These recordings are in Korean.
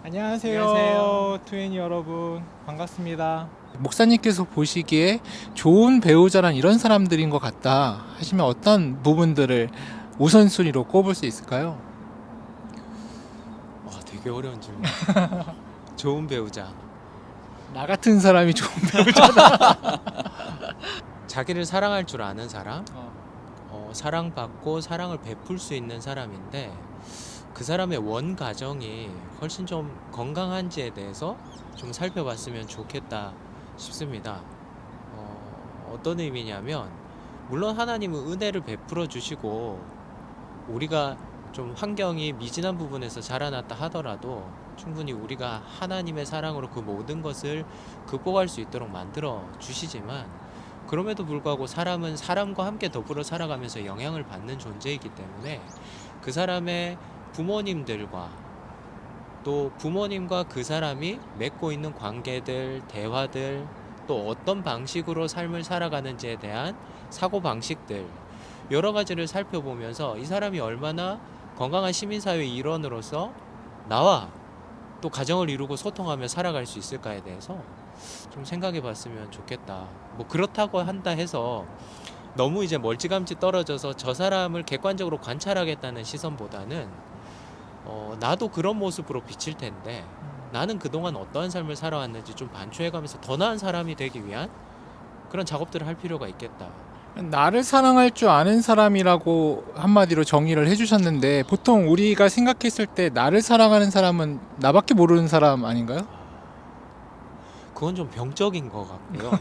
안녕하세요. 투애니 여러분, 반갑습니다. 목사님께서 보시기에 좋은 배우자란 이런 사람들인 것 같다 하시면 어떤 부분들을 우선순위로 꼽을 수 있을까요? 와, 되게 어려운 질문. 좋은 배우자. 나 같은 사람이 좋은 배우자다. 자기를 사랑할 줄 아는 사람, 사랑받고 사랑을 베풀 수 있는 사람인데 그 사람의 원 가정이 훨씬 좀 건강한지에 대해서 좀 살펴봤으면 좋겠다 싶습니다. 어떤 의미냐면, 물론 하나님은 은혜를 베풀어 주시고 우리가 좀 환경이 미진한 부분에서 자라났다 하더라도 충분히 우리가 하나님의 사랑으로 그 모든 것을 극복할 수 있도록 만들어 주시지만, 그럼에도 불구하고 사람은 사람과 함께 더불어 살아가면서 영향을 받는 존재이기 때문에 그 사람의 부모님들과 또 부모님과 그 사람이 맺고 있는 관계들, 대화들, 또 어떤 방식으로 삶을 살아가는지에 대한 사고방식들, 여러 가지를 살펴보면서 이 사람이 얼마나 건강한 시민사회의 일원으로서 나와 또 가정을 이루고 소통하며 살아갈 수 있을까에 대해서 좀 생각해 봤으면 좋겠다. 뭐 그렇다고 한다 해서 너무 이제 멀찌감치 떨어져서 저 사람을 객관적으로 관찰하겠다는 시선보다는 나도 그런 모습으로 비칠 텐데 나는 그동안 어떠한 삶을 살아왔는지 좀 반추해가면서 더 나은 사람이 되기 위한 그런 작업들을 할 필요가 있겠다. 나를 사랑할 줄 아는 사람이라고 한마디로 정의를 해주셨는데, 보통 우리가 생각했을 때 나를 사랑하는 사람은 나밖에 모르는 사람 아닌가요? 그건 좀 병적인 것 같고요.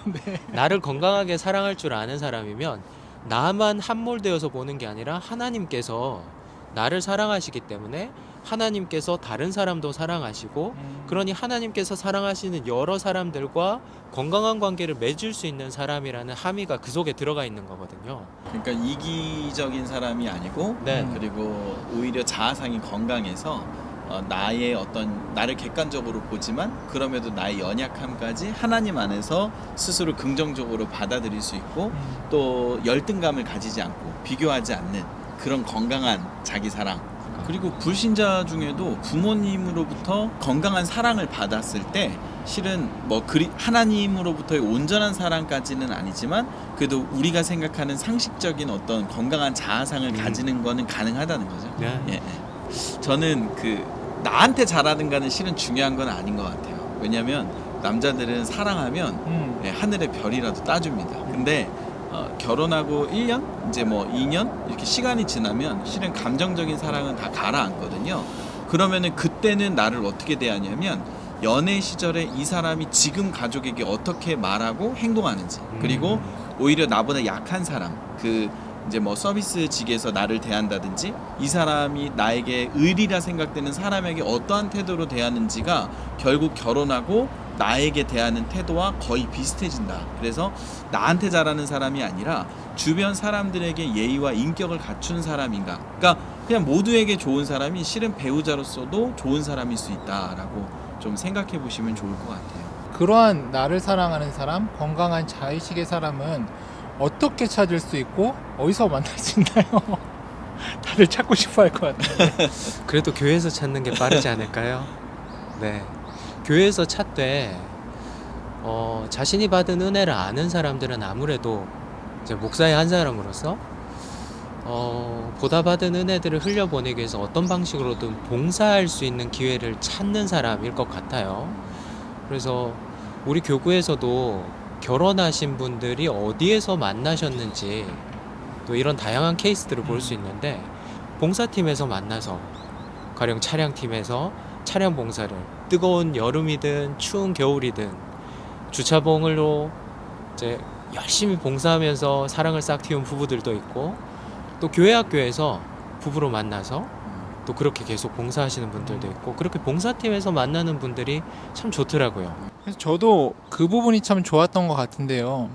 나를 건강하게 사랑할 줄 아는 사람이면 나만 함몰되어서 보는 게 아니라 하나님께서 나를 사랑하시기 때문에 하나님께서 다른 사람도 사랑하시고, 그러니 하나님께서 사랑하시는 여러 사람들과 건강한 관계를 맺을 수 있는 사람이라는 함의가 그 속에 들어가 있는 거거든요. 그러니까 이기적인 사람이 아니고, 네. 그리고 오히려 자아상이 건강해서 나의 어떤 나를 객관적으로 보지만 그럼에도 나의 연약함까지 하나님 안에서 스스로 긍정적으로 받아들일 수 있고, 또 열등감을 가지지 않고 비교하지 않는 그런 건강한 자기 사랑. 그리고 불신자 중에도 부모님으로부터 건강한 사랑을 받았을 때 실은 뭐 하나님으로부터의 온전한 사랑까지는 아니지만 그래도 우리가 생각하는 상식적인 어떤 건강한 자아상을 가지는 거는 가능하다는 거죠. 네. 예. 저는 나한테 잘하는가는 실은 중요한 건 아닌 것 같아요. 왜냐하면 남자들은 사랑하면 하늘의 별이라도 따줍니다. 근데 결혼하고 1년, 이제 뭐 2년 이렇게 시간이 지나면 실은 감정적인 사랑은 다 가라앉거든요. 그러면은 그때는 나를 어떻게 대하냐면 연애 시절에 이 사람이 지금 가족에게 어떻게 말하고 행동하는지, 그리고 오히려 나보다 약한 사람, 이제 뭐 서비스직에서 나를 대한다든지 이 사람이 나에게 의리라 생각되는 사람에게 어떠한 태도로 대하는지가 결국 결혼하고 나에게 대하는 태도와 거의 비슷해진다. 그래서 나한테 잘하는 사람이 아니라 주변 사람들에게 예의와 인격을 갖춘 사람인가, 그러니까 그냥 모두에게 좋은 사람이 실은 배우자로서도 좋은 사람일 수 있다라고 좀 생각해 보시면 좋을 것 같아요. 그러한 나를 사랑하는 사람, 건강한 자의식의 사람은 어떻게 찾을 수 있고 어디서 만날 수 있나요? 다들 찾고 싶어 할 것 같아요. 그래도 교회에서 찾는 게 빠르지 않을까요? 네. 교회에서 찾되 자신이 받은 은혜를 아는 사람들은 아무래도 이제 목사의 한 사람으로서 보다 받은 은혜들을 흘려보내기 위해서 어떤 방식으로든 봉사할 수 있는 기회를 찾는 사람일 것 같아요. 그래서 우리 교구에서도 결혼하신 분들이 어디에서 만나셨는지 또 이런 다양한 케이스들을 볼 수 있는데, 봉사팀에서 만나서, 가령 차량팀에서 차량 봉사를, 뜨거운 여름이든 추운 겨울이든 주차봉으로 이제 열심히 봉사하면서 사랑을 싹 틔운 부부들도 있고, 또 교회 학교에서 부부로 만나서 또 그렇게 계속 봉사하시는 분들도 있고, 그렇게 봉사팀에서 만나는 분들이 참 좋더라고요. 그래서 저도 그 부분이 참 좋았던 것 같은데요.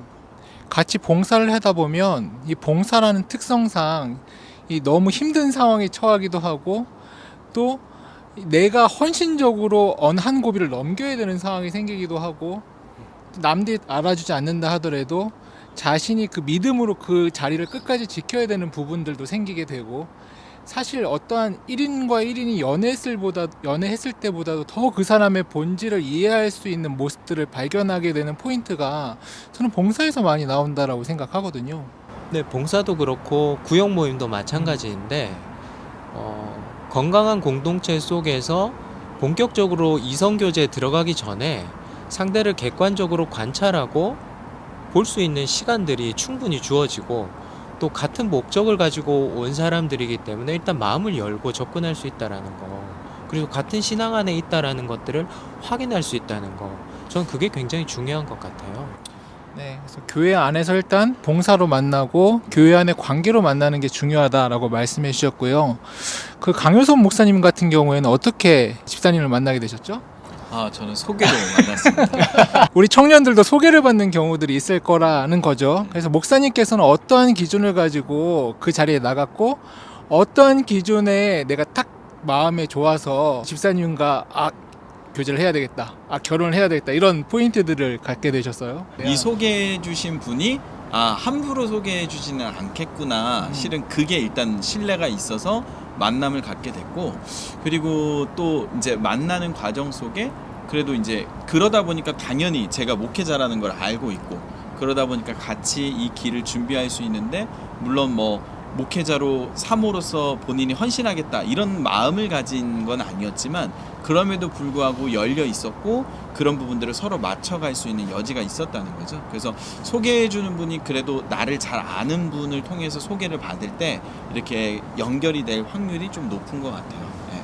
같이 봉사를 하다 보면 이 봉사라는 특성상 이 너무 힘든 상황에 처하기도 하고, 또 내가 헌신적으로 한 고비를 넘겨야 되는 상황이 생기기도 하고, 남들이 알아주지 않는다 하더라도 자신이 그 믿음으로 그 자리를 끝까지 지켜야 되는 부분들도 생기게 되고, 사실 어떠한 1인과 1인이 연애했을 때보다도 더 그 사람의 본질을 이해할 수 있는 모습들을 발견하게 되는 포인트가 저는 봉사에서 많이 나온다라고 생각하거든요. 네, 봉사도 그렇고 구역 모임도 마찬가지인데 건강한 공동체 속에서 본격적으로 이성교제에 들어가기 전에 상대를 객관적으로 관찰하고 볼 수 있는 시간들이 충분히 주어지고, 또 같은 목적을 가지고 온 사람들이기 때문에 일단 마음을 열고 접근할 수 있다라는 거, 그리고 같은 신앙 안에 있다라는 것들을 확인할 수 있다는 거, 저는 그게 굉장히 중요한 것 같아요. 네, 그래서 교회 안에서 일단 봉사로 만나고 교회 안의 관계로 만나는 게 중요하다라고 말씀해 주셨고요. 그 강효선 목사님 같은 경우에는 어떻게 집사님을 만나게 되셨죠? 저는 소개로 만났습니다. 우리 청년들도 소개를 받는 경우들이 있을 거라는 거죠. 그래서 목사님께서는 어떠한 기준을 가지고 그 자리에 나갔고, 어떠한 기준에 내가 딱 마음에 좋아서 집사님과 교제를 해야 되겠다, 결혼을 해야 되겠다, 이런 포인트들을 갖게 되셨어요? 이 소개해 주신 분이 함부로 소개해 주지는 않겠구나. 실은 그게 일단 신뢰가 있어서 만남을 갖게 됐고, 그리고 또 이제 만나는 과정 속에 그래도 이제 그러다 보니까 당연히 제가 목회자라는 걸 알고 있고, 그러다 보니까 같이 이 길을 준비할 수 있는데, 물론 뭐 목회자로 사모로서 본인이 헌신하겠다 이런 마음을 가진 건 아니었지만, 그럼에도 불구하고 열려 있었고 그런 부분들을 서로 맞춰갈 수 있는 여지가 있었다는 거죠. 그래서 소개해 주는 분이 그래도 나를 잘 아는 분을 통해서 소개를 받을 때 이렇게 연결이 될 확률이 좀 높은 것 같아요. 네.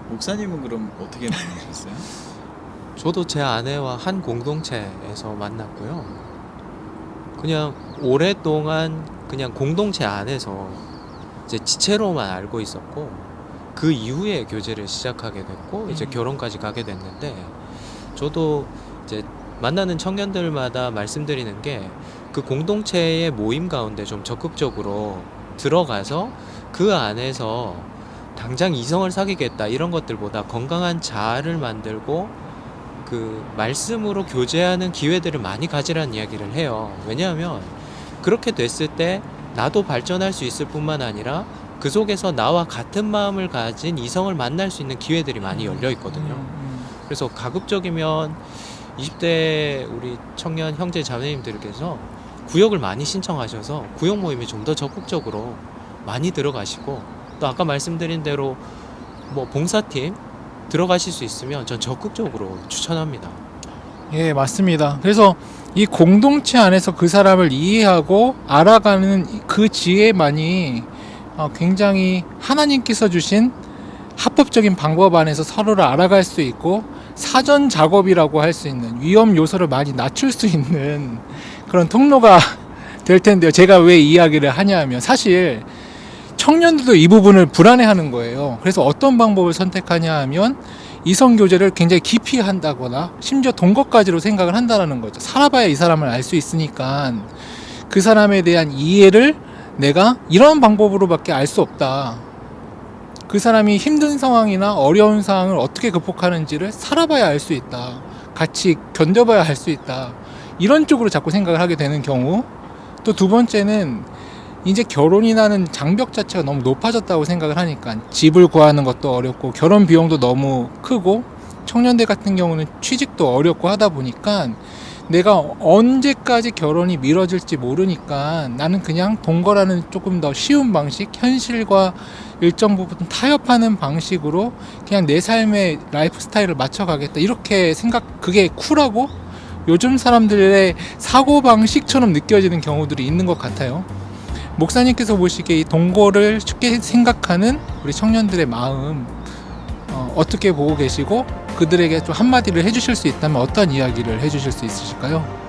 목사님은 그럼 어떻게 만나셨어요? 저도 제 아내와 한 공동체에서 만났고요. 그냥 오랫동안 그냥 공동체 안에서 이제 지체로만 알고 있었고, 그 이후에 교제를 시작하게 됐고 이제 결혼까지 가게 됐는데, 저도 이제 만나는 청년들마다 말씀드리는 게, 그 공동체의 모임 가운데 좀 적극적으로 들어가서 그 안에서 당장 이성을 사귀겠다 이런 것들보다 건강한 자아를 만들고 그 말씀으로 교제하는 기회들을 많이 가지라는 이야기를 해요. 왜냐하면 그렇게 됐을 때 나도 발전할 수 있을 뿐만 아니라 그 속에서 나와 같은 마음을 가진 이성을 만날 수 있는 기회들이 많이 열려 있거든요. 그래서 가급적이면 20대 우리 청년 형제 자매님들께서 구역을 많이 신청하셔서 구역 모임에 좀 더 적극적으로 많이 들어가시고, 또 아까 말씀드린 대로 뭐 봉사팀 들어가실 수 있으면 전 적극적으로 추천합니다. 예, 맞습니다. 그래서 이 공동체 안에서 그 사람을 이해하고 알아가는 그 지혜만이 굉장히 하나님께서 주신 합법적인 방법 안에서 서로를 알아갈 수 있고, 사전 작업이라고 할 수 있는 위험 요소를 많이 낮출 수 있는 그런 통로가 될 텐데요. 제가 왜 이 이야기를 하냐 하면, 사실 청년들도 이 부분을 불안해하는 거예요. 그래서 어떤 방법을 선택하냐 하면, 이성교제를 굉장히 깊이 한다거나 심지어 동거까지로 생각을 한다는 거죠. 살아봐야 이 사람을 알 수 있으니까 그 사람에 대한 이해를 내가 이런 방법으로밖에 알 수 없다. 그 사람이 힘든 상황이나 어려운 상황을 어떻게 극복하는지를 살아봐야 알 수 있다. 같이 견뎌봐야 할 수 있다. 이런 쪽으로 자꾸 생각을 하게 되는 경우, 또 두 번째는 이제 결혼이라는 장벽 자체가 너무 높아졌다고 생각을 하니까 집을 구하는 것도 어렵고 결혼 비용도 너무 크고 청년들 같은 경우는 취직도 어렵고 하다 보니까 내가 언제까지 결혼이 미뤄질지 모르니까 나는 그냥 동거라는 조금 더 쉬운 방식, 현실과 일정 부분 타협하는 방식으로 그냥 내 삶의 라이프 스타일을 맞춰가겠다, 이렇게 그게 쿨하고 요즘 사람들의 사고방식처럼 느껴지는 경우들이 있는 것 같아요. 목사님께서 보시기에 이 동거를 쉽게 생각하는 우리 청년들의 마음 어떻게 보고 계시고, 그들에게 좀 한마디를 해주실 수 있다면 어떤 이야기를 해주실 수 있으실까요?